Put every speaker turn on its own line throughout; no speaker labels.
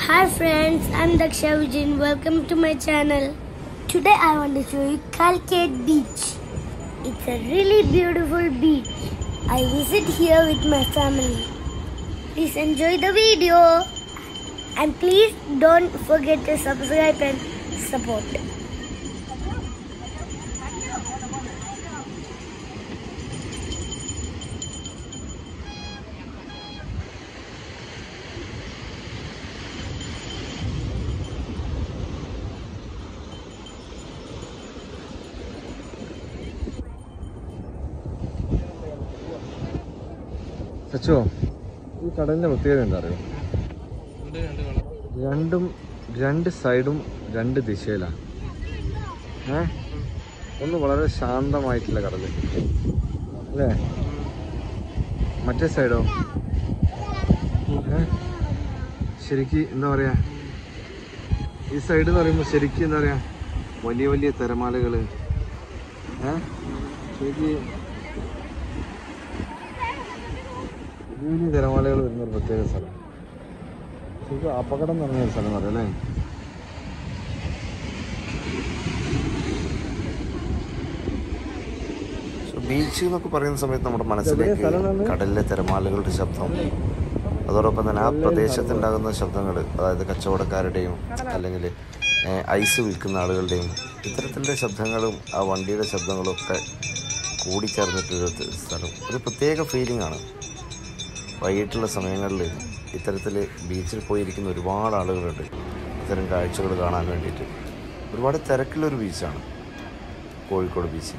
Hi friends, I'm Daksha&family. Welcome to my channel. Today I want to show you Calicut Beach. It's a really beautiful beach. I visit here with my family. Please enjoy the video. And please don't forget to subscribe and support.
സച്ചോ, ഈ കടലിന്റെ പ്രത്യേകത എന്താ അറിയോ? രണ്ട് സൈഡും രണ്ട് ദിശയിലാണ്. ഒന്ന് വളരെ ശാന്തമായിട്ടുള്ള കടല് അല്ലേ? മറ്റേ സൈഡോ ശരിക്ക് എന്താ പറയാ, ഈ സൈഡ് എന്ന് പറയുമ്പോൾ ശരിക്കും എന്താ പറയാ, വലിയ വലിയ തിരമാലകള്. ശരിക്ക് വലിയ തിരമാലകൾ വരുന്ന ഒരു പ്രത്യേക സ്ഥലം. ശരിക്കും അപകടം നിറഞ്ഞ ഒരു സ്ഥലം അറിയാം അല്ലേ?
ബീച്ച് എന്നൊക്കെ പറയുന്ന സമയത്ത് നമ്മുടെ മനസ്സിലേക്ക് കടലിലെ തിരമാലകളുടെ ശബ്ദം, അതോടൊപ്പം തന്നെ ആ പ്രദേശത്തുണ്ടാകുന്ന ശബ്ദങ്ങൾ, അതായത് കച്ചവടക്കാരുടെയും അല്ലെങ്കിൽ ഐസ് വിൽക്കുന്ന ആളുകളുടെയും ഇത്തരത്തിലുള്ള ശബ്ദങ്ങളും ആ വണ്ടിയുടെ ശബ്ദങ്ങളും ഒക്കെ കൂടിച്ചേർന്നിട്ടൊരു സ്ഥലം. ഒരു പ്രത്യേക ഫീലിംഗ് ആണ്. വൈകിട്ടുള്ള സമയങ്ങളിൽ ഇത്തരത്തിൽ ബീച്ചിൽ പോയിരിക്കുന്ന ഒരുപാട് ആളുകളുണ്ട് ഇത്തരം കാഴ്ചകൾ കാണാൻ വേണ്ടിയിട്ട്. ഒരുപാട് തിരക്കുള്ളൊരു ബീച്ചാണ് Kozhikode beach.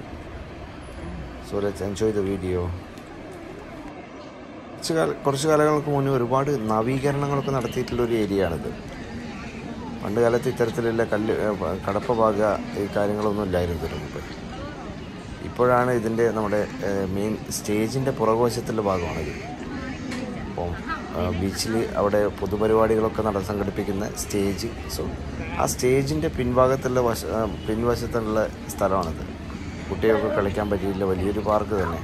So let's enjoy the video. കുറച്ച് കാലങ്ങൾക്ക് മുന്നേ ഒരുപാട് നവീകരണങ്ങളൊക്കെ നടത്തിയിട്ടുള്ളൊരു ഏരിയ ആണിത്. പണ്ട് കാലത്ത് ഇത്തരത്തിലുള്ള കടപ്പ ഭാഗ ഈ കാര്യങ്ങളൊന്നും ഇല്ലായിരുന്നു ഇതിനു മുമ്പ്. ഇപ്പോഴാണ് ഇതിൻ്റെ നമ്മുടെ മെയിൻ സ്റ്റേജിൻ്റെ പുറകുവശത്തുള്ള ഭാഗമാണിത്. അപ്പം ബീച്ചിൽ അവിടെ പൊതുപരിപാടികളൊക്കെ സംഘടിപ്പിക്കുന്ന സ്റ്റേജ്. സോ ആ സ്റ്റേജിൻ്റെ പിൻവശത്തുള്ള സ്ഥലമാണിത്. കുട്ടികൾക്ക് കളിക്കാൻ പറ്റിയില്ല, വലിയൊരു പാർക്ക് തന്നെ.